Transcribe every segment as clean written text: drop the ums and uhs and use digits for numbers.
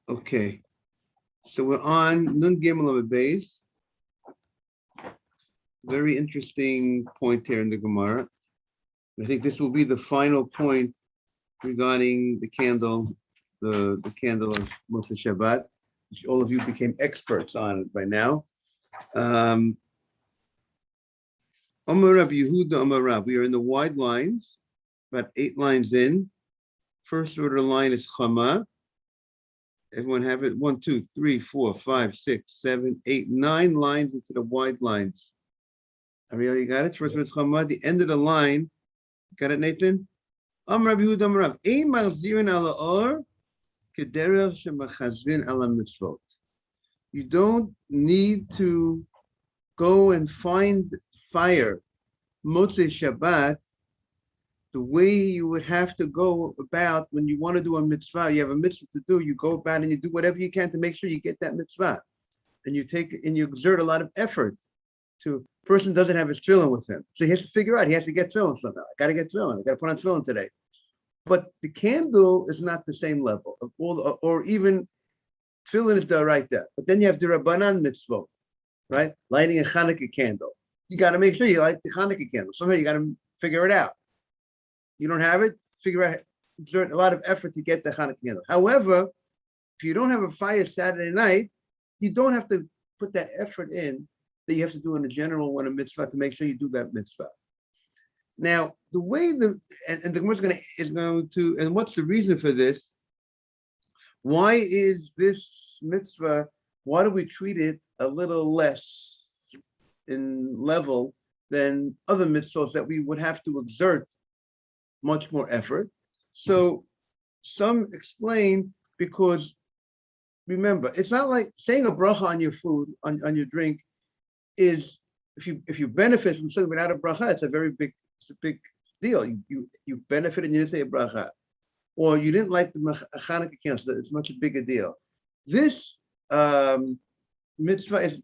Okay, so we're on Nun Gimel of Beis. Very interesting point here in the Gemara. I think this will be the final point regarding the candle, the candle of Moshe Shabbat, which all of you became experts on it by now. Amar Rav Yehuda Amar Rav. We are in the wide lines, about 8 lines in. First order line is Chama. Everyone have it? 1, 2, 3, 4, 5, 6, 7, 8, 9 lines into the wide lines. Ariel, you got it? First word is Chama. The end of the line. Got it, Nathan? Amar Rav Yehuda Amar Rav. Ein malzirin ala or kederech shemachazvin ala mitzvot. You don't need to go and find fire, Motzei Shabbat, the way you would have to go about when you want to do a mitzvah. You have a mitzvah to do, you go about and you do whatever you can to make sure you get that mitzvah. And you exert a lot of effort to, person doesn't have his tefillin with him. So he has to figure out, he has to get tefillin somehow. I got to get tefillin, I got to put on tefillin today. But the candle is not the same level of all, or even tefillin is right there. But then you have the Rabbanan mitzvot, right? Lighting a Hanukkah candle. You got to make sure you light the Hanukkah candle. Somehow you got to figure it out. You don't have it, figure out, exert a lot of effort to get the Hanukkah candle. However, if you don't have a fire Saturday night, you don't have to put that effort in that you have to do in a general one, a mitzvah, to make sure you do that mitzvah. Now, the way the Gemara is going to, and what's the reason for this? Why is this mitzvah, why do we treat it a little less in level than other mitzvahs that we would have to exert much more effort? So some explain, because remember, it's not like saying a bracha on your food, on your drink, is if you benefit from something without a bracha, it's a big deal. You benefit and you didn't say a bracha, or you didn't like the Hanukkah candle. It's much a bigger deal. This mitzvah is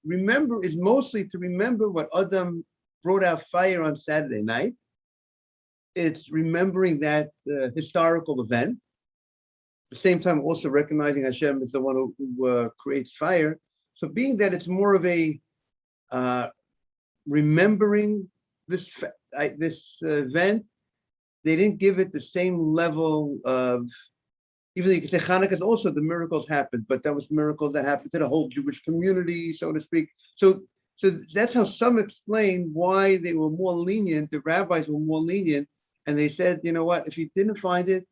mostly to remember what Adam brought out fire on Saturday night. It's remembering that historical event. At the same time, also recognizing Hashem is the one who creates fire. So being that it's more of a remembering this event, they didn't give it the same level of, even though you could say Hanukkah is also the miracles happened, but that was miracles that happened to the whole Jewish community, so to speak. So that's how some explain why they were more lenient, the rabbis were more lenient, and they said, you know what, if you didn't find it,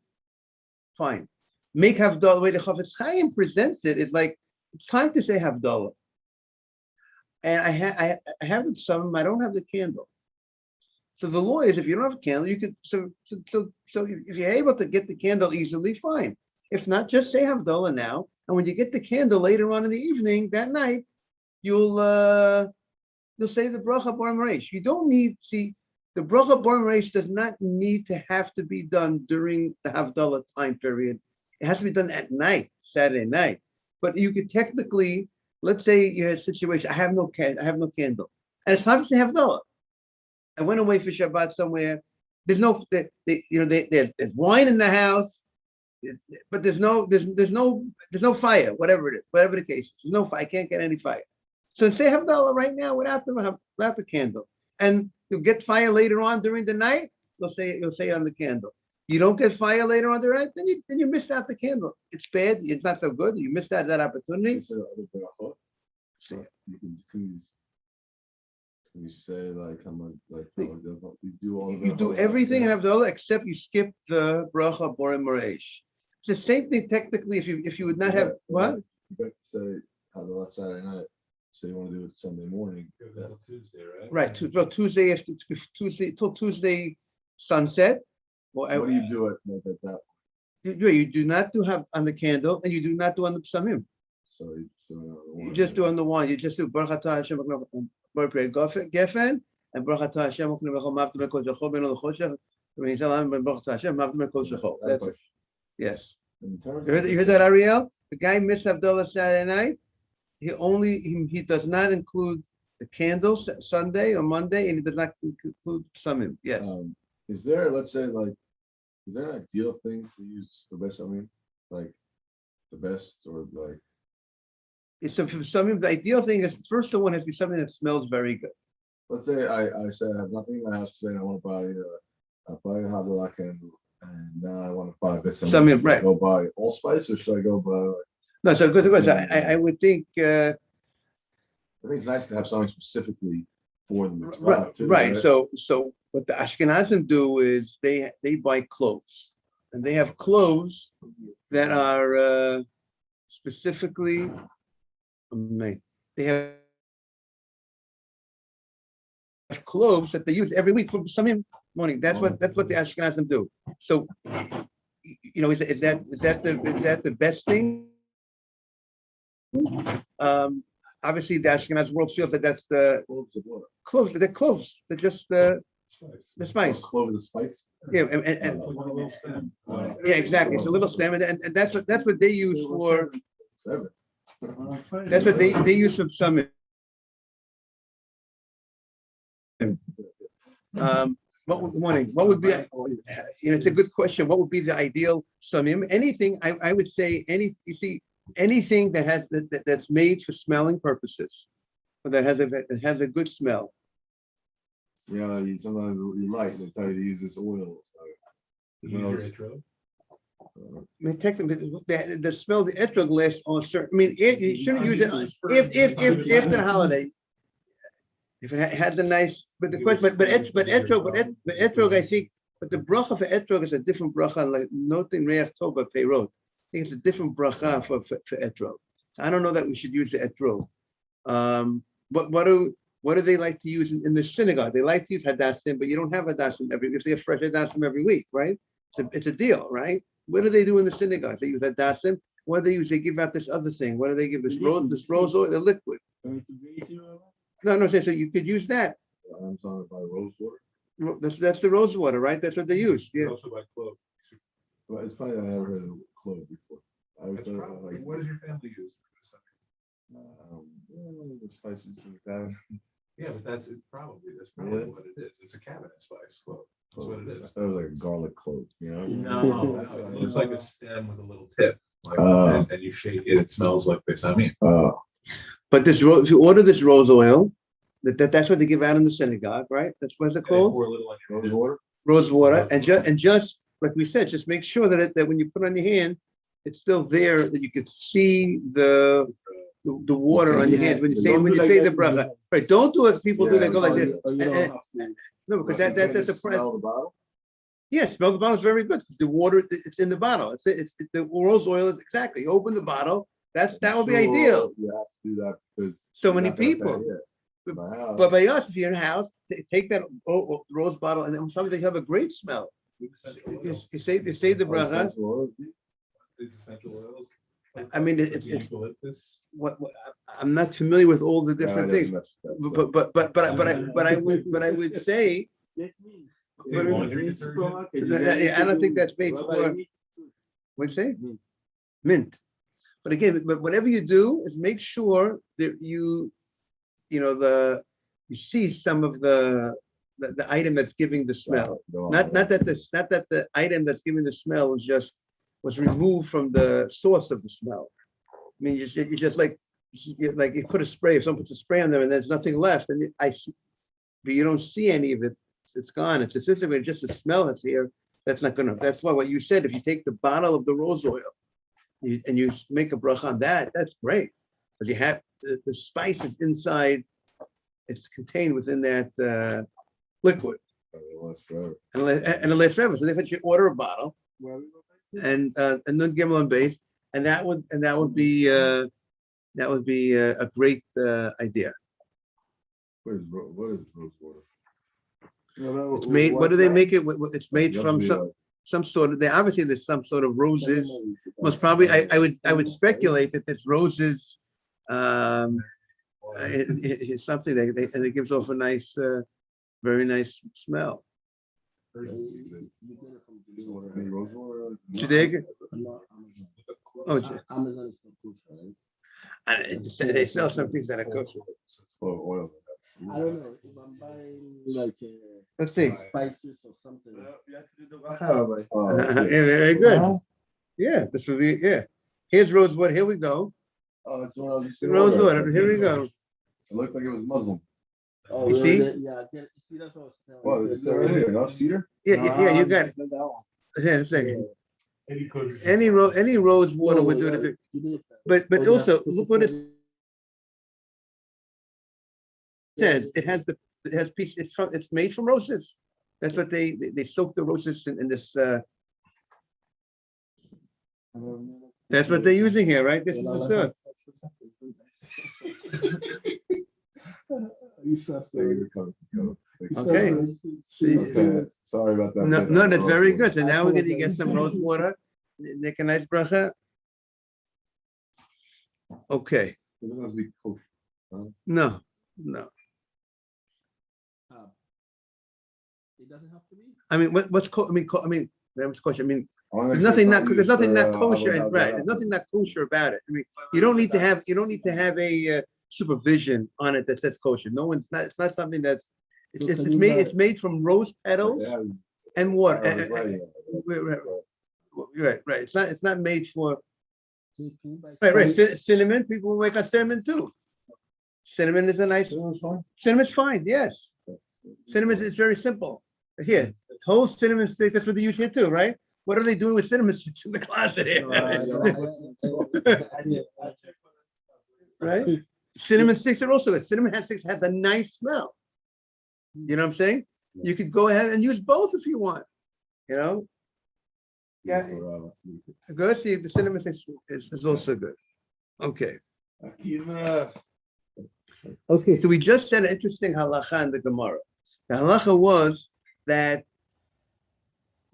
fine. Make Havdalah. The way the Chafetz Chaim presents it is like, it's time to say Havdalah. And I have the some, I don't have the candle. So the law is, if you don't have a candle, you could, so if you're able to get the candle easily, fine. If not, just say Havdalah now. And when you get the candle later on in the evening, that night, you'll say the Bracha Bar Maresh. You don't need, see, the Bracha Bar Maresh does not need to have to be done during the Havdalah time period. It has to be done at night, Saturday night. But you could technically, let's say you had a situation, I have no candle, and it's time to say Havdalah. I went away for Shabbat somewhere. There's no, there's wine in the house, but there's no fire, whatever it is, whatever the case. There's no fire. I can't get any fire. So say Havdalah right now without the candle, and you'll get fire later on during the night. You'll say on the candle. You don't get fire later on the night, then you missed out the candle. It's bad. It's not so good. You missed out that opportunity. Can you say like how much we do all you do everything in Havdalah except you skip the bracha Borei Moresh. It's the same thing technically if you would not have what? You have to say Havdalah Saturday night, so you want to do it Sunday morning. Tuesday, right? Right. Well, Tuesday till Tuesday sunset. What do you do at that? You do not do have on the candle, and you do not do on the psamim. So you just do on the wine. You just do Baruch Atah Hashem Gefen and Baruch Atah Hashem Mavtim Ekol Shachol Beno L'Choshech. Baruch Atah Hashem Mavtim Ekol Shachol. That's it. Yes. You heard that, Ariel? The guy missed Havdalah Saturday night. He does not include the candles Sunday or Monday, and he does not include psamim. Yes. Is there, let's say, is there an ideal thing to use for best? I mean, like, the best, or like, So for some, the ideal thing is first the one has to be something that smells very good. let's say I say I have nothing in my house today, and I want to buy a Havala candle, and now I want to buy this. Something, right. Go buy allspice, or should I go buy? No, so good. I would think. I think it's nice to have something specifically for the mitzvah. Right, too, right. So what the Ashkenazim do is they buy cloves, and they have cloves that are specifically made. They have cloves that they use every week for Samim morning. That's what the Ashkenazim do. So is that the best thing? Obviously, the Ashkenaz world feels that that's the cloves. They're cloves. They're just the spice. Clove the spice. Yeah, and yeah, exactly. It's a little stem, and that's what they use for. That's what they use for some. What would be? It's a good question. What would be the ideal samim? Anything. I would say anything that has that's made for smelling purposes, or that has a good smell. Yeah, sometimes you like they tell you to use this oil. I mean, technically, the smell of the etrog lasts on certain. I mean, you shouldn't use it if after the holiday. If it had the nice, but the question, but etrog, I think, but the bracha for etrog is a different bracha. Like noting reach tova peirot. I think it's a different bracha for etrog. I don't know that we should use the etrog. What do they like to use in the synagogue? They like to use hadassim, but you don't have hadassim every. If they have fresh hadassim every week, right? It's a deal, right? What do they do in the synagogue? They use hadassim. What do they use? They give out this other thing. What do they give? This rose oil, the liquid. No. So you could use that. I'm talking about rose water. That's the rose water, right? That's what they use. Yeah. Also by clove. Well, it's funny that I never heard of clove before. What does your family use? The spices in the cabinet. Yeah, but that's probably what it is. It's a cabinet spice. Clove. That's what it is. That was like a garlic clove, No, it looks like a stem with a little tip. And you shake it, it smells like this. But if you order this rose oil, that's what they give out in the synagogue, right? That's what's it called? Pour a little on your rose water. Rose water, and just like we said, just make sure that when you put it on your hand, it's still there, that you can see the water on your hands when you say the bracha. Right? Don't do it. People do that. Go like this. No, because that's a smell the bottle. Yes, smell the bottle is very good because the water it's in the bottle. It's the rose oil is exactly. You open the bottle. That would be ideal. You have to do that because so many people. But by us, if you're in a house, take that rose bottle and then something they have a great smell. You say the bracha. essential oils. I mean, it's what I'm not familiar with all the different things, but I would say. I don't think that's made for. What'd you say? Mint. But again, but whatever you do is make sure that you see some of the item that's giving the smell. Not that the item that's giving the smell was removed from the source of the smell. I mean, you just like you put a spray. If someone puts a spray on them and there's nothing left, and but you don't see any of it. It's gone. It's specifically just the smell that's here. That's not gonna. That's why what you said. If you take the bottle of the rose oil, and you make a bracha on that, that's great. Because you have the spice is inside. It's contained within that liquid. And it lasts forever. So if you order a bottle, and then gimel base, and that would be a great idea. What is rose water? It's made. What do they make it? It's made from some sort of. Obviously there's some sort of roses. Most probably, I would speculate that there's roses. It's something that and it gives off a nice, very nice smell. Today, oh, Amazon is not kosher, right? they sell some things that are kosher. Oil. I don't know if I'm buying like Let's see. spices or something. Yeah, very good. Yeah, this would be Here's rosewood. Here we go. Oh, that's what I was just gonna Rosewood. order. Here we go. It looked like it was Muslim. Oh, You see? Yeah, see, that's what I was telling What, you. is it right here, no cedar? Yeah, you got it. Here, a second. Any rose water would do it. But also look what it says. It has piece. It's made from roses. That's what they soak the roses in this. That's what they're using here, right? This is the stuff. Okay. Okay, sorry about that. No, that's very good. So now we're going to get some rose water. Make a nice bracha. Okay. It doesn't have to be kosher. No. It doesn't have to be. I mean, what's kosher? I mean, kosher. I mean, I wanna there's make sure nothing it's not used for, kosher, avodah right? zarah. There's nothing not kosher about it. I mean, you don't need to have a supervision on it that says kosher. No one's not. It's not something that's. It's made from rose petals Yeah, and water. right, Right. It's not made for. Right. Cinnamon. People will make on cinnamon too. Cinnamon is a nice. Cinnamon's fine. Yes. Cinnamon is very simple. Here, whole cinnamon sticks. That's what they use here too, right? What are they doing with cinnamon sticks in the closet here? Right? Cinnamon sticks are also good. Cinnamon sticks has a nice smell. You know what I'm saying? You could go ahead and use both if you want. You know? Yeah. Good. See, the cinnamon sticks is also good. Okay. Okay. So we just said an interesting halacha in the Gemara. The halacha was that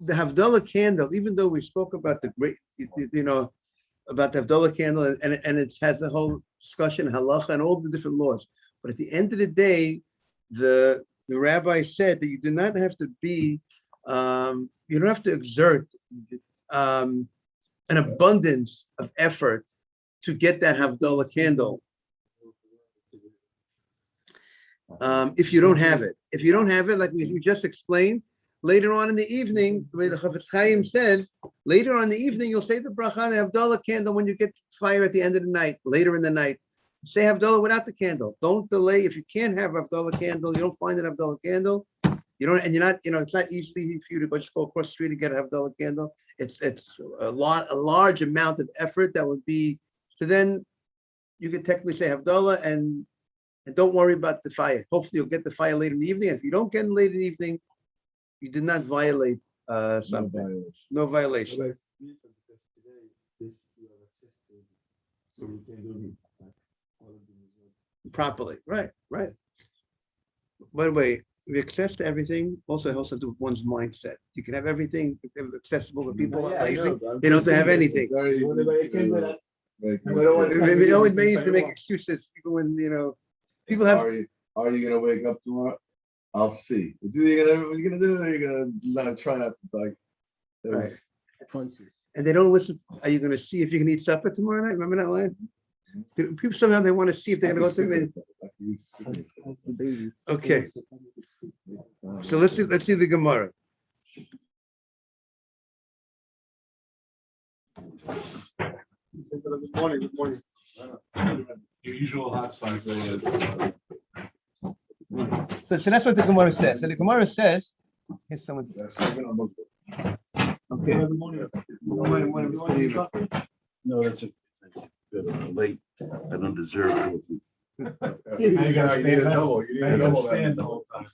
the Havdalah candle, even though we spoke about the great, about the Havdalah candle, and it has the whole discussion, halacha, and all the different laws. But at the end of the day, the rabbi said that you do not have to be, you don't have to exert an abundance of effort to get that Havdalah candle. If you don't have it. If you don't have it, like we just explained, later on in the evening, the way the Chafetz Chaim says, later on in the evening, you'll say the bracha, the Havdalah candle when you get fire at the end of the night, later in the night. Say Havdalah without the candle. Don't delay. If you can't have Havdalah candle, you don't find an Havdalah candle, you don't, and you're not, it's not easy for you to just go across the street and get a Havdalah candle. It's a large amount of effort that would be, so then you could technically say Havdalah and don't worry about the fire. Hopefully you'll get the fire later in the evening. If you don't get it late in the evening, you did not violate something. No violation. Properly. Right. By the way, the access to everything also helps to do with one's mindset. You can have everything accessible to people who are lazy. They don't have anything. It always means to make excuses. People when people have. Are you gonna wake up tomorrow? I'll see. What are you gonna do? Are you gonna not try not to like? Right. And they don't listen. Are you gonna see if you can eat supper tomorrow night? Remember that line? People somehow they want to see if they're gonna go through it. Okay. So let's see the Gemara. Good morning. Your usual hotspot. So that's what the Gemara says. So the Gemara says, here's someone. Okay. Good morning. No, that's it. Good, late. I don't deserve it. You gotta stand double. You gotta stand the whole time.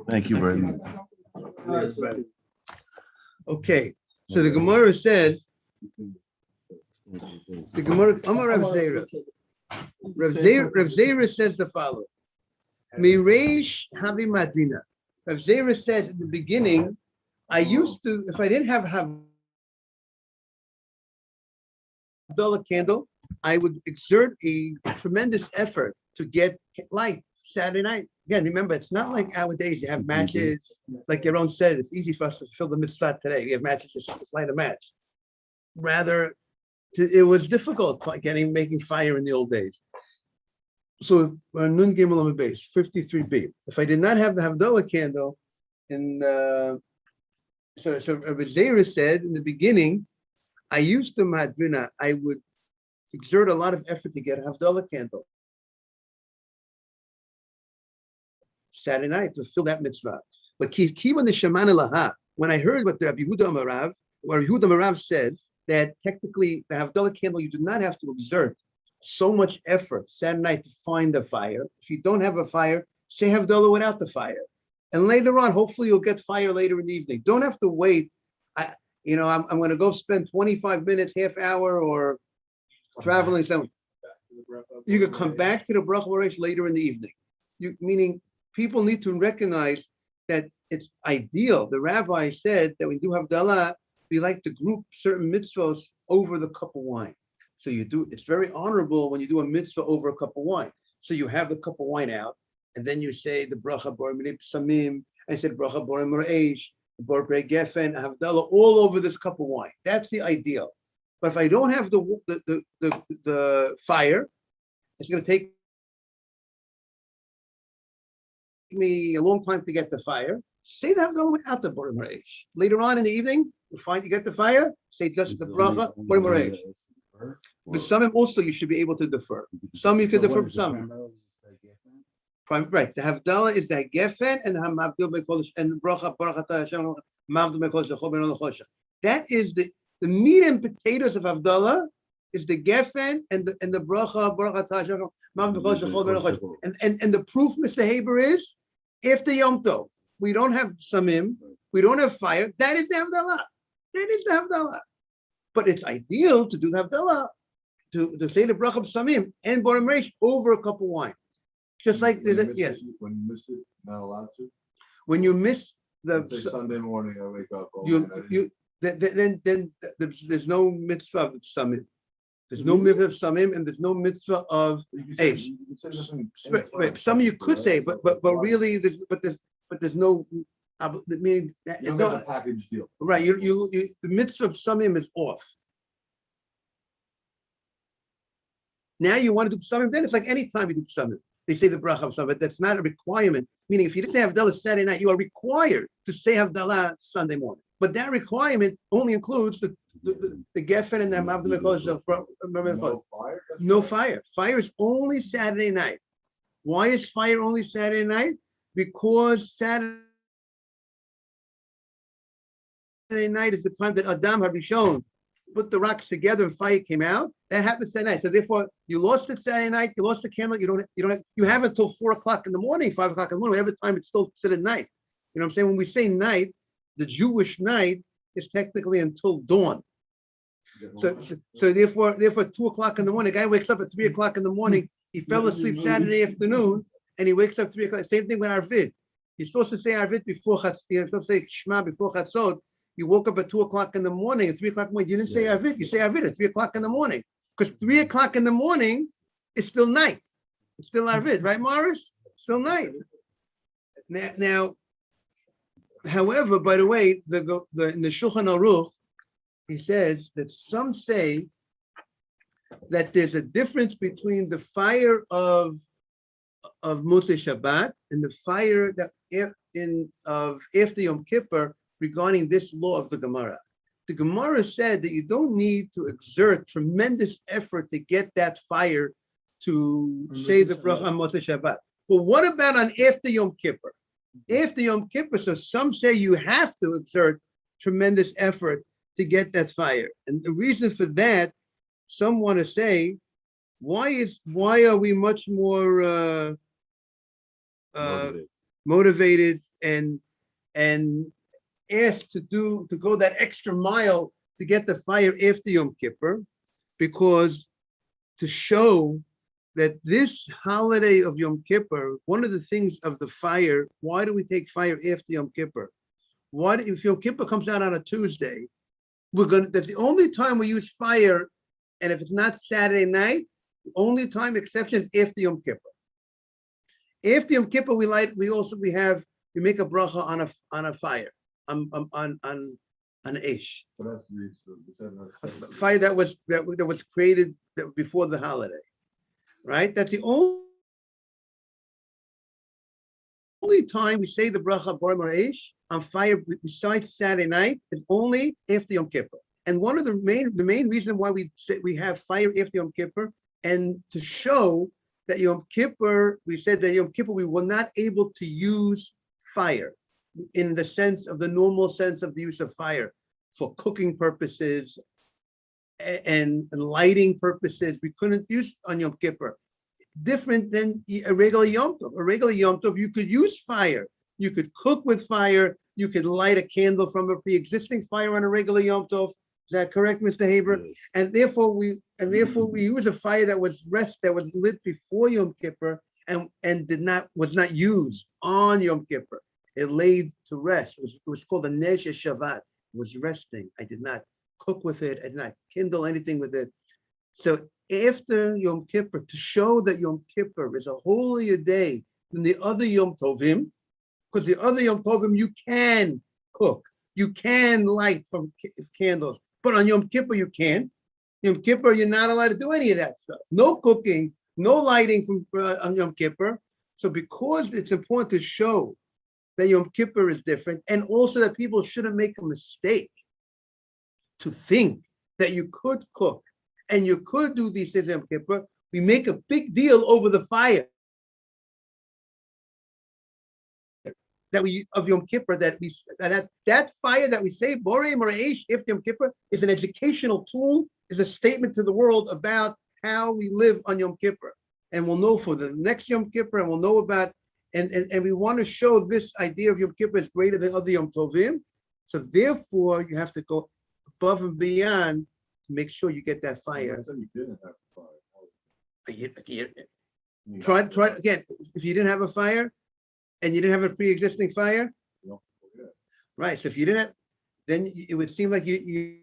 Thank you very much. Okay. So the Gemara says, the Gemara, Amar Rav Zera. Rav Zera says the following. Mireish Havi Madrina. Rav Zera says in the beginning, I used to, if I didn't have Havdalah candle, I would exert a tremendous effort to get light Saturday night. Again, remember, it's not like nowadays you have matches, like your own said, it's easy for us to fill the mitzvah today. We have matches, just light a match. Rather, it was difficult making fire in the old days. So Nun Gimel on the base, 53b. If I did not have the Havdalah candle, so Rabbi Zera said in the beginning, I used to Madrina, I would exert a lot of effort to get a Havdalah candle Saturday night to fill that mitzvah. But Kivan the Shaman Laha, when I heard what the Rabbi Yehuda Amarav, where Yehuda Amarav said that technically the Havdalah candle, you do not have to exert so much effort Saturday night to find the fire. If you don't have a fire, say Havdalah without the fire. And later on, hopefully you'll get fire later in the evening. Don't have to wait. I'm going to go spend 25 minutes, half hour, or traveling somewhere. You could come back to the Berachos Barash later in the evening. Meaning people need to recognize that it's ideal. The rabbi said that when you do Havdalah, we like to group certain mitzvahs over the cup of wine. So it's very honorable when you do a mitzvah over a cup of wine. So you have the cup of wine out, and then you say the bracha bor minei psamim, and say the bracha bor moreish, bor prei gefen, Havdalah all over this cup of wine. That's the ideal. But if I don't have the fire, it's going to take me a long time to get the fire. Say the Havdalah without the bor moreish. Later on in the evening, you get the fire. Say just the bracha bor moreish. But some also you should be able to defer. Some you can defer. Some. Right. The Havdalah is the gefen and the hamavdil bekodesh and the bracha Hashem mavdil bekodesh the chol ben choshech. That is the meat and potatoes of Havdalah is the gefen and the bracha Hashem mavdil bekodesh the chol ben choshech. And the proof, Mr. Haber, is after Yom Tov we don't have samim, we don't have fire. That is the Havdalah. That is the Havdalah. But it's ideal to do the Havdalah, to say the bracha samim and bor moreish over a cup of wine. Just like yes. When you miss it, not allowed to. When you miss the Sunday morning, I wake up. Then there's no mitzvah of samim. There's no mitzvah of samim, and there's no mitzvah of eish. Some you could say, but really, there's no. I mean, you don't get the package deal. Right? The mitzvah of samim is off. Now you want to do samim, then it's like any time you do samim. They say the bracha of samim, but that's not a requirement. Meaning, if you didn't say Havdalah Saturday night, you are required to say Havdalah Sunday morning. But that requirement only includes the gefen and the mavdil bekodesh. No fire. Fire is only Saturday night. Why is fire only Saturday night? Because Saturday night is the time that Adam had shown put the rocks together and fire came out. That happens Saturday night. So therefore, you lost it Saturday night. You lost the candle. You have until 4 o'clock in the morning, 5 o'clock in the morning. Every time it's still considered night. You know what I'm saying? When we say night, the Jewish night is technically until dawn. So therefore 2 o'clock in the morning. A guy wakes up at 3 o'clock in the morning. He fell asleep Saturday afternoon, and he wakes up 3 o'clock. Same thing with Arvid. You're supposed to say Arvid before Chatzot. You're supposed to say Shema before Chatzot. You woke up at 2 o'clock in the morning, at 3 o'clock in the morning. You didn't say Arvid. You say Arvid at 3 o'clock in the morning. Because 3 o'clock in the morning is still night. It's still Arvid, right, Morris? Still night. Now, however, by the way, in the Shulchan Aruch, he says that some say that there's a difference between the fire of Motzei Shabbat and the fire of after Yom Kippur regarding this law of the Gemara. The Gemara said that you don't need to exert tremendous effort to get that fire to say the bracha on Motzei Shabbat. But what about on after Yom Kippur? After Yom Kippur, so some say you have to exert tremendous effort to get that fire. And the reason for that, some want to say, why are we much more motivated and asked to go that extra mile to get the fire after Yom Kippur? Because to show that this holiday of Yom Kippur, one of the things of the fire, why do we take fire after Yom Kippur? Why, if Yom Kippur comes out on a Tuesday, that's the only time we use fire, and if it's not Saturday night, the only time exception is after Yom Kippur. After Yom Kippur, we make a bracha on a fire, on Eish. Fire that was created before the holiday, right? That's the only time we say the bracha Bor Eish on fire besides Saturday night is only after Yom Kippur. And one of the main reason why we have fire after Yom Kippur, and to show that Yom Kippur, we said that Yom Kippur, we were not able to use fire in the sense of the normal sense of the use of fire for cooking purposes and lighting purposes. We couldn't use on Yom Kippur. Different than a regular Yom Tov. A regular Yom Tov, you could use fire. You could cook with fire. You could light a candle from a pre-existing fire on a regular Yom Tov. Is that correct, Mr. Haber? Yes. And therefore we use a fire that was lit before Yom Kippur and was not used on Yom Kippur. It laid to rest. It was called a Nesh Shavat. It was resting. I did not cook with it. I did not kindle anything with it. So after Yom Kippur, to show that Yom Kippur is a holier day than the other Yom Tovim, because the other Yom Tovim you can cook, you can light from candles, but on Yom Kippur you can't. Yom Kippur you're not allowed to do any of that stuff. No cooking, no lighting from on Yom Kippur. So because it's important to show that Yom Kippur is different, and also that people shouldn't make a mistake to think that you could cook and you could do these things on Yom Kippur, we make a big deal over the fire of Yom Kippur, that fire that we say Borei Moreish if Yom Kippur is an educational tool, is a statement to the world about how we live on Yom Kippur, and we'll know for the next Yom Kippur, and we'll know about and we want to show this idea of Yom Kippur is greater than other Yom Tovim. So therefore, you have to go above and beyond to make sure you get that fire. You didn't have fire. Try again. If you didn't have a fire, and you didn't have a pre-existing fire, No, yeah. right? So if you didn't have, then it would seem like you're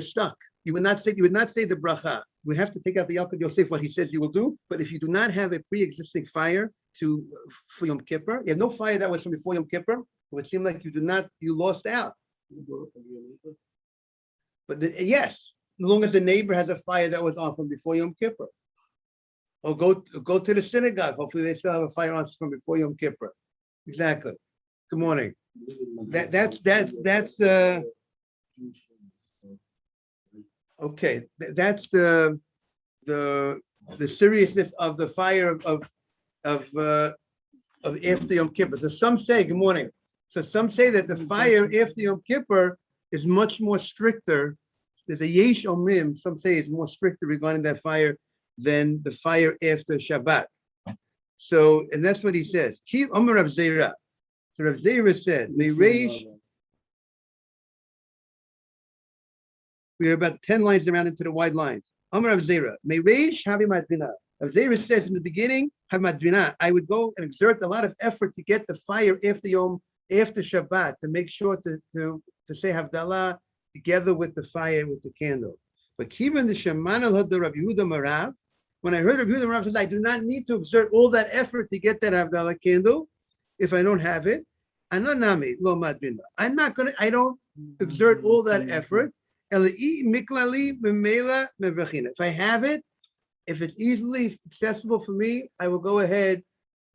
stuck. You would not say the bracha. We have to take out the Yalkut Yosef, what he says you will do. But if you do not have a pre-existing fire for Yom Kippur, you have no fire that was from before Yom Kippur, it would seem like you lost out. But yes, as long as the neighbor has a fire that was on from before Yom Kippur. Or go to the synagogue. Hopefully they still have a fire on from before Yom Kippur. Exactly. Good morning. That's okay. That's the seriousness of the fire of after Yom Kippur. So some say, good morning. So some say that the fire after Yom Kippur is much more stricter. There's a yesh omrim. Some say it's more stricter regarding that fire than the fire after Shabbat. So, and that's what he says. Keep Amar Rav Zera. So Rav Zera said, Meireish. We are about 10 lines around into the wide lines. Amar Rav Zera. Meireish Havi Madvina. Rav Zera says in the beginning, Havi Madvina. I would go and exert a lot of effort to get the fire after Shabbat, to make sure to say Havdalah together with the fire, with the candle. But Kivan the Shaman al Hadar Rabbi Yehuda Marav, when I heard Rabbi Yehuda Marav says, I do not need to exert all that effort to get that Havdalah candle if I don't have it. Ananami lo madbina. I don't exert all that effort. If I have it, if it's easily accessible for me, I will go ahead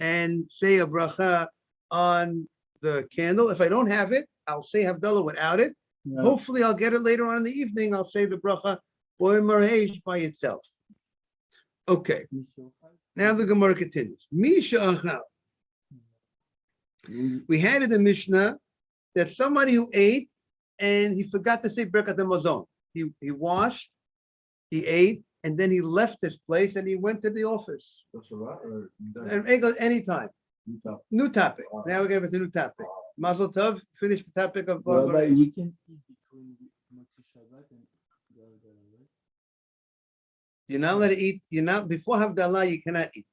and say a bracha on the candle. If I don't have it, I'll say Havdalah without it. Yeah. Hopefully, I'll get it later on in the evening. I'll say the bracha Boy Marhesh by itself. Okay. Now the Gemara continues. Misha Achal. We had in the Mishnah that somebody who ate and he forgot to say Birkat Hamazon. He washed, he ate, and then he left this place and he went to the office. Anytime. New topic. Now we're going to new topic. Mazel Tov. Finish the topic of. Well, we can eat between Motzei Shabbat and the other, right? You're not allowed to eat. You're not before Havdalah. You cannot eat.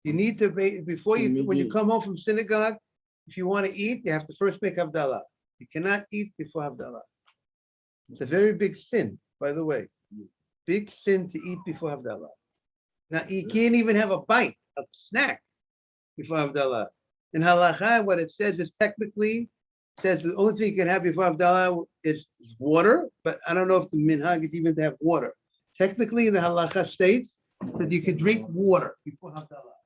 You need to before you when you come home from synagogue. If you want to eat, you have to first make Havdalah. You cannot eat before Havdalah. It's a very big sin, by the way. Big sin to eat before Havdalah. Now you can't even have a bite, a snack, before Havdalah. In Halacha, what it says is technically says the only thing you can have before Havdalah is water, but I don't know if the minhag is even to have water. Technically, the Halacha states that you can drink water before Havdalah,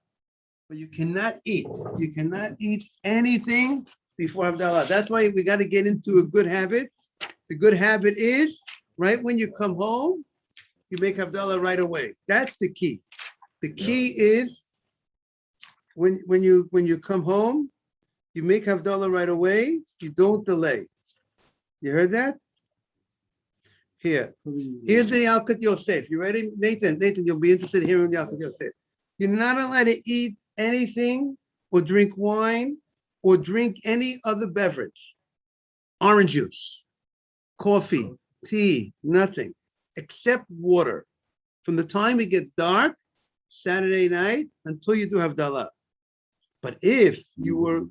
but you cannot eat. You cannot eat anything before Havdalah. That's why we got to get into a good habit. The good habit is right when you come home, you make Havdalah right away. That's the key. The key is when you come home, you make Havdalah right away. You don't delay. You heard that? Here's the Yalkut Yosef. You ready, Nathan? Nathan, you'll be interested in hearing the Yalkut Yosef. You're not allowed to eat anything or drink wine or drink any other beverage. Orange juice, coffee, tea, nothing except water. From the time it gets dark, Saturday night, until you do Havdalah. But if you were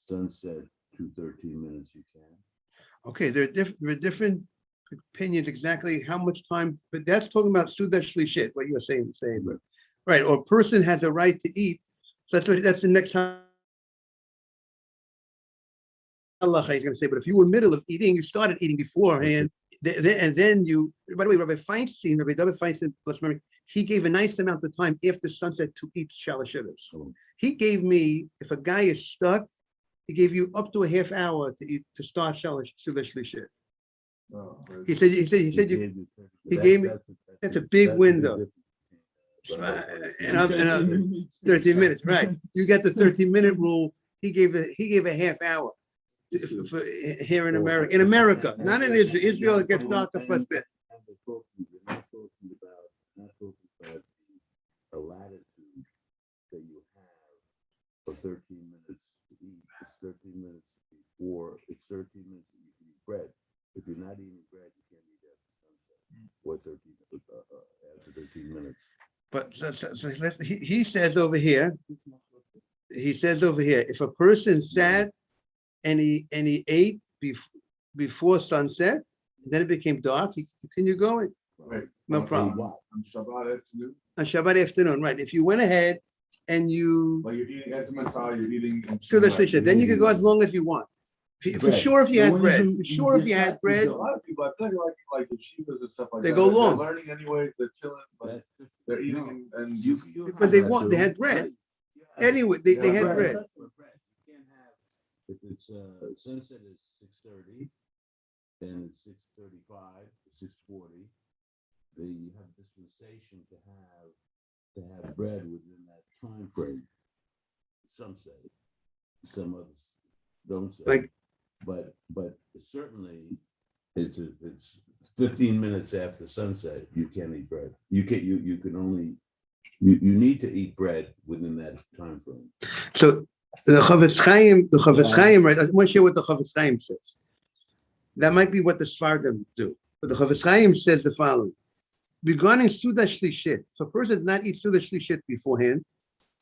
sunset to 13 minutes, you can. okay, there are different opinions exactly how much time, but that's talking about Suda Shlishit, what you're saying, but right, or a person has a right to eat. So that's the next halacha he's going to say. But if you were middle of eating, you started eating beforehand, and then you. By the way, Rabbi David Feinstein, bless memory, he gave a nice amount of time after sunset to eat shalashivas. He gave me, if a guy is stuck, he gave you up to a half hour to eat to start Suda Shlishit. He said he gave me. That's a big window. Another 13 minutes, right? You got the 13-minute rule. He gave a half hour for here in America. In America, not in Israel. Israel it gets darker first bit. Not talking about the latitude that you have for 13 minutes to eat. It's 13 minutes before. It's 13 minutes that you can eat bread. If you're not eating bread, you can't eat after sunset or after 13 minutes. But so he says over here, if a person sat and he ate before sunset, and then it became dark, he could continue going. Right. No problem. On Shabbat afternoon. On Shabbat afternoon, right? If you went ahead and you Like you're eating Etimental, you're eating. Suda Shlisha, then you can go as long as you want. For sure, if you had bread. For sure, if you had bread. A lot of people, I tell you, like the yeshivas and stuff like They that. go long. They're learning anyway. They're chilling. But they're eating and But they had bread. Anyway, they had bread. If it's sunset is 6:30 and 6:35, 6:40, you have dispensation to have bread within that time frame. Some say, some others don't say. Like, but certainly it's 15 minutes after sunset, you can't eat bread. You can only need to eat bread within that time frame. So the Chavetz Chaim, right? I want to share what the Chavetz Chaim says. That might be what the Sfardim do. But the Chavetz Chaim says the following. Regarding Suda Shlishit, if a person did not eat Suda Shlishit beforehand,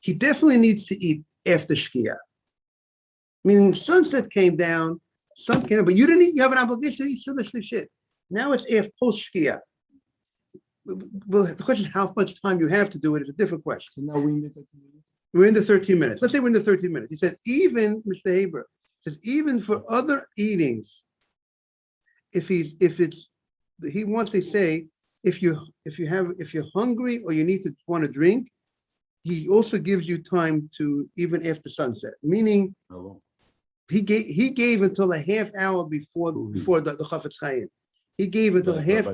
he definitely needs to eat after Shkia. Meaning sunset came down, sun came down, but you didn't eat, you have an obligation to eat Suda Shlishit. Now it's after post Shkia. Well, the question is how much time you have to do it is a different question. So now we're in the 30 minutes. We're in the 13 minutes. Let's say we're in the 13 minutes. He says, even, Mr. Haber, says, even for other eatings, he wants to say, if you're hungry or you want to drink, he also gives you time to even after sunset. Meaning, he gave until a half hour before the Chavetz Chaim. He gave until a half.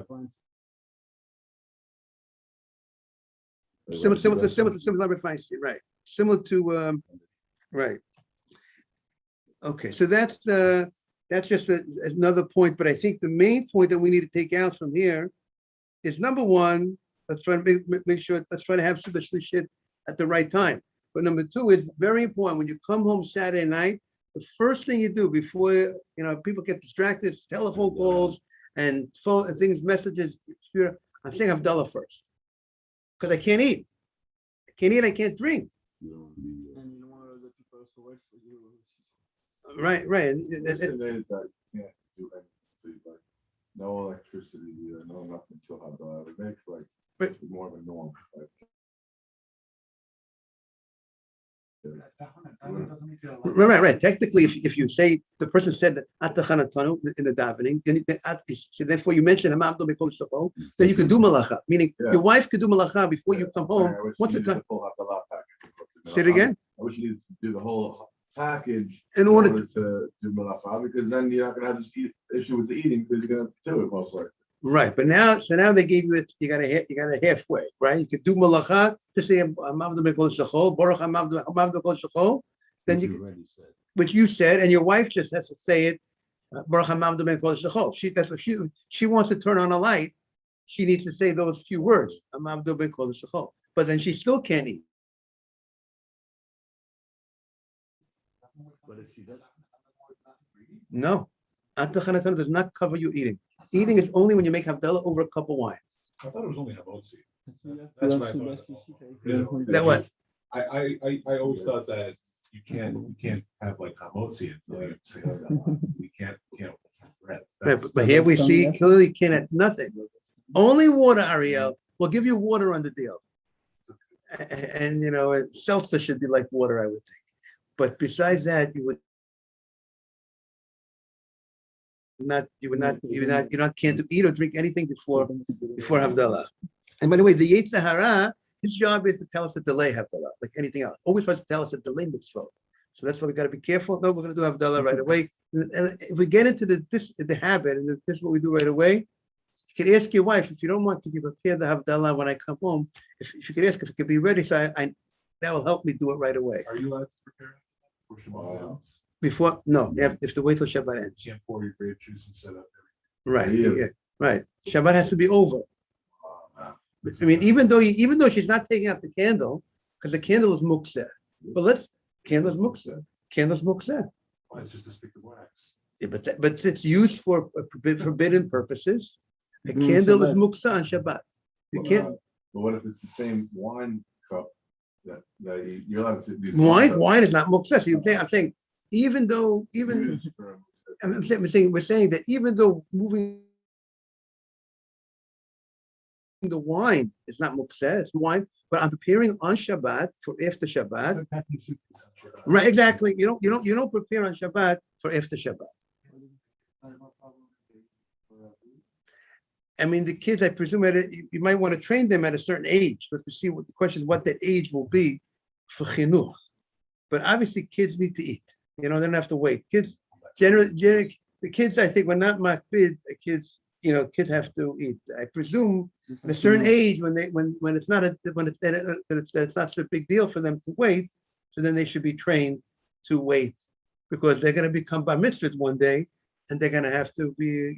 Similar to Rabbi Feinstein, right? Similar to right. Okay, so that's just another point. But I think the main point that we need to take out from here is number one. Let's try to make sure. Let's try to have Suda Shlishit at the right time. But number two is very important. When you come home Saturday night, the first thing you do before people get distracted, telephone calls and phone and things, messages. I'm saying Havdalah first. Because I can't eat. I can't drink. And you don't want other people to work for you. Right. That can't do anything. Like no electricity, no nothing till Havdalah. It makes like more of a norm. Right. Technically, if you say the person said that atachanatanu in the davening, so therefore you mentioned hamavdo b'kol shachol, then you could do malacha. Meaning your wife could do malacha before you come home. What's the time? Say it again. I wish you needed to do the whole package In order to do malacha, because then you're not gonna have this issue with the eating, because you're gonna do it most likely. Right, but now they gave you it. You got a halfway, right? You could do malacha to say hamavdo b'kol shachol, baruch hamavdo b'kol shachol. Then you, already said. which you said, and your wife just has to say it. Baruch hamavdo b'kol shachol. That's what she wants to turn on a light. She needs to say those few words, hamavdo b'kol shachol. But then she still can't eat. But if she doesn't. No, atachanatanu does not cover you eating. Eating is only when you make havdalah over a cup of wine. I thought it was only hamotzi. That's what I thought. That what? I always thought that you can't have like hamotzi until you say we can't bread. Right, but here we see clearly you can't have nothing. Only water, Ariel. We'll give you water on the deal. And seltzer should be like water, I would think. But besides that, you can't eat or drink anything before Havdalah. And by the way, the Yetzer Hara, his job is to tell us to delay Havdalah, like anything else. Always wants to tell us to delay mitzvot. So that's why we got to be careful. No, we're going to do Havdalah right away. And if we get into the habit, and this is what we do right away, you can ask your wife, if you don't want, could you prepare the Havdalah when I come home? If you could ask if it could be ready, so that will help me do it right away. Are you allowed to prepare for Shabbat? Before, no, you have to wait till Shabbat ends. You can't pour your grape juice and set up Right, Yeah. right. Shabbat has to be over. I mean, even though she's not taking out the candle, because the candle is mukseh. But candle's mukseh. Candle's mukseh. Why, it's just a stick of wax. Yeah, but it's used for forbidden purposes. A candle is mukseh on Shabbat. You can't. But what if it's the same wine cup that you're allowed to do? Wine is not mukseh. So I'm saying, we're saying that even though moving the wine is not mukseh, it's wine, but I'm preparing on Shabbat for after Shabbat. Right, exactly. You don't prepare on Shabbat for after Shabbat. I mean, the kids, I presume, you might want to train them at a certain age. We have to see what the question is, what that age will be for chinuch. But obviously, kids need to eat. They don't have to wait. Kids, generally, the kids, I think, were not makbid. The kids, kids have to eat. I presume at a certain age when it's not it's not such a big deal for them to wait. So then they should be trained to wait, because they're going to become bar mitzvahs one day, and they're going to have to be,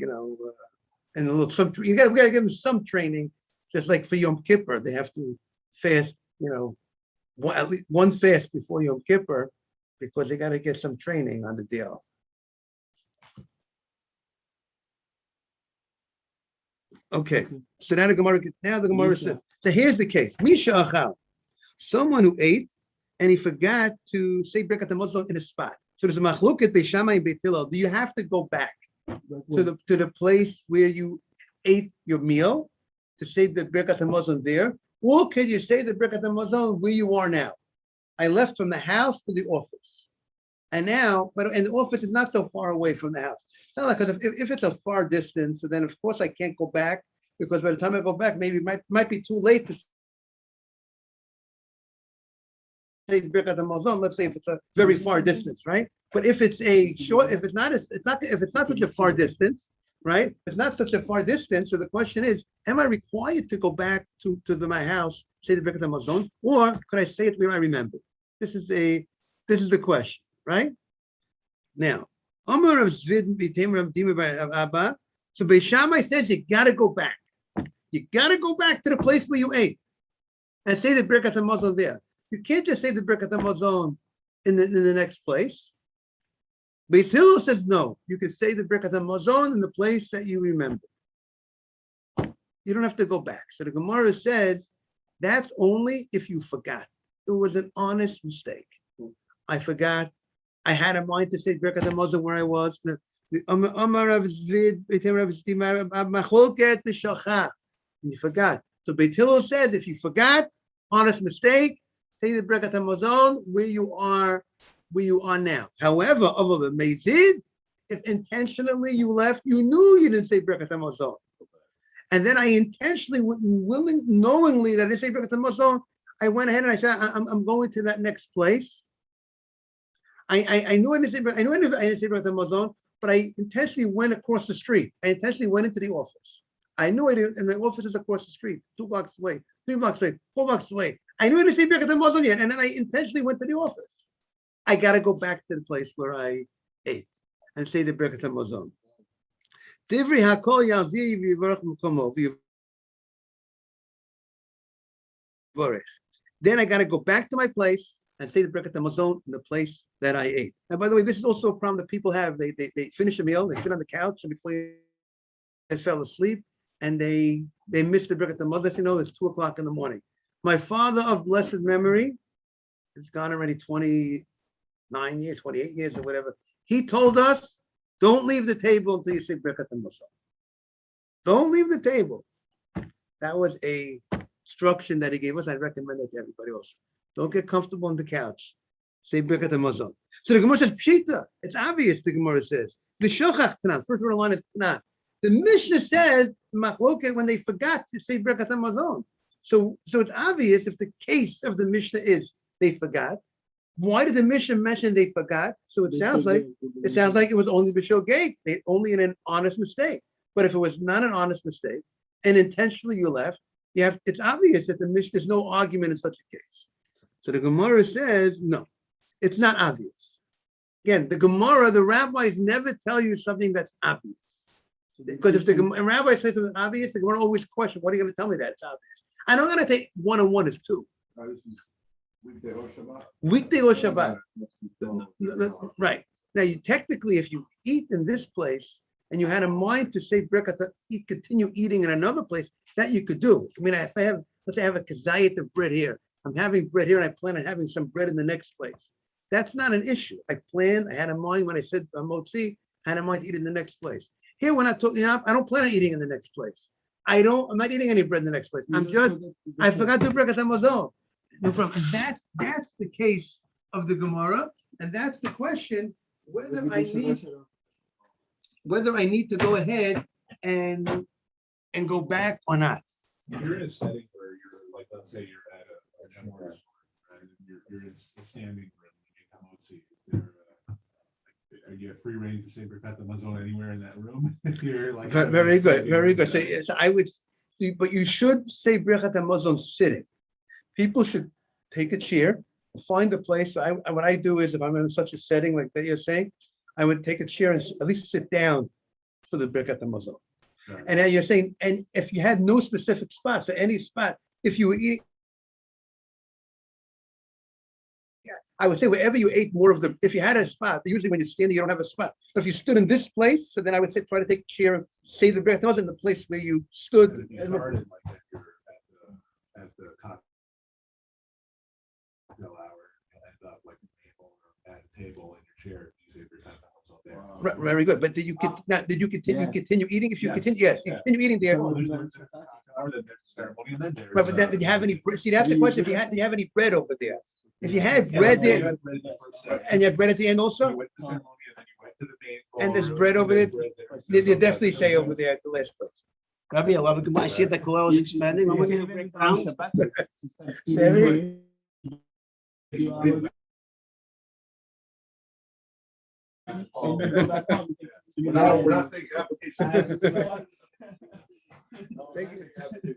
and a little we got to give them some training, just like for Yom Kippur, they have to fast, at least one fast before Yom Kippur, because they got to get some training on the deal. Okay, so now the Gemara says, so here's the case. Misha Achal, someone who ate and he forgot to say Birkat HaMazon in a spot. So there's a machloket Beis Shammai and Beit Hillel. Do you have to go back to the place where you ate your meal to say the Birkat HaMazon there? Or can you say the Birkat HaMazon where you are now? I left from the house to the office. And now, and the office is not so far away from the house. Not like, because if it's a far distance, so then of course I can't go back, because by the time I go back, maybe it might be too late to say Birkat HaMazon. Let's say if it's a very far distance, right? But if it's a short, if it's not such a far distance, right? It's not such a far distance. So the question is, am I required to go back to my house, say the Birkat HaMazon, or could I say it where I remember? This is the question, right? Now, Amar of Zvid B'Tem Rav Dima Bar Abba. So Beis Shammai says you got to go back. You got to go back to the place where you ate and say the Birkat HaMazon there. You can't just say the Birkat HaMazon in the next place. Beit Hillel says no. You can say the Birkat HaMazon in the place that you remember. You don't have to go back. So the Gemara says that's only if you forgot. It was an honest mistake. I forgot. I had in mind to say Birkat HaMazon where I was. You forgot. So Beit Hillel says if you forgot, honest mistake, say the Birkat HaMazon where you are where you are now. However, of a mezid, if intentionally you left, you knew you didn't say Birkat Hamazon. And then I intentionally, knowingly that I didn't say Birkat Hamazon, I went ahead and I said, I'm going to that next place. I knew I didn't say Birkat Hamazon, but I intentionally went across the street. I intentionally went into the office. I knew I didn't, and the office is across the street, 2 blocks away, 3 blocks away, 4 blocks away. I knew I didn't say Birkat Hamazon yet, and then I intentionally went to the office. I got to go back to the place where I ate and say the Birkat Hamazon. Divri hakol yavi v'yivarach mekomo v'yivarech. Then I got to go back to my place and say the Birkat Hamazon in the place that I ate. And by the way, this is also a problem that people have. They finish a meal, they sit on the couch, and before they fell asleep, and they miss the Birkat Hamazon. You know, it's 2 o'clock in the morning. My father of blessed memory, it's gone already 29 years, 28 years or whatever. He told us, don't leave the table until you say Birkat Hamazon. Don't leave the table. That was a instruction that he gave us. I recommend it to everybody else. Don't get comfortable on the couch. Say Birkat Hamazon. So the Gemara says, Pshita. It's obvious, the Gemara says. The Shochach Tanan, first word line is Tanan. The Mishnah says, Machloket, when they forgot to say Birkat Hamazon. So it's obvious if the case of the Mishnah is they forgot. Why did the Mishnah mention they forgot? So it sounds like it was only B'shel Gate, only in an honest mistake. But if it was not an honest mistake and intentionally you left, it's obvious that the Mishnah, there's no argument in such a case. So the Gemara says, no, it's not obvious. Again, the Gemara, the rabbis never tell you something that's obvious. Because if the rabbi says something obvious, the Gemara always question, what are you going to tell me that it's obvious? I don't going to take 1 and 1 is 2. Weekday or Shabbat. Weekday or Shabbat. Right. Now, technically, if you eat in this place and you had a mind to say Birkat, continue eating in another place, that you could do. I mean, let's say I have a kazayit of bread here. I'm having bread here and I plan on having some bread in the next place. That's not an issue. I had a mind when I said motzi, I had a mind to eat in the next place. Here, when I don't plan on eating in the next place. I'm not eating any bread in the next place. I forgot to Birkat Hamazon. That's the case of the Gemara, and that's the question whether I need to go ahead and go back or not. If you're in a setting where you're like, let's say you're at a shore restaurant, right, and you're in a standing room, and you come out to see, are you free reign to say Birkat Hamazon anywhere in that room? If you're like Very good, very good. So I would see, but you should say Birkat Hamazon sitting. People should take a chair, find a place. So what I do is, if I'm in such a setting like that you're saying, I would take a chair and at least sit down for the Birkat Hamazon. Right. And now you're saying, and if you had no specific spot, so any spot, if you were eating, I would say wherever you ate more of if you had a spot, usually when you're standing, you don't have a spot. So if you stood in this place, so then I would say, try to take a chair and say the Birkat Hamazon in the place where you stood. If you started like that, you're at the cocktail hour, and end up like at a table in your chair, you say Birkat Hamazon there. Right, very good. But did you continue eating? If you continue, yes, you continue eating there. Well, there's ceremony, and then there's, Right, but then did you have any? See, that's the question. Do you have any bread over there? If you had bread there, and you have bread at the end also, you went to the ceremony, and then you went to the main and there's ballroom, bread over there, they definitely say over there. there at the last place. Rabbi, I see that Koel is expanding. I'm going to break down. We're not taking applications. Thank you.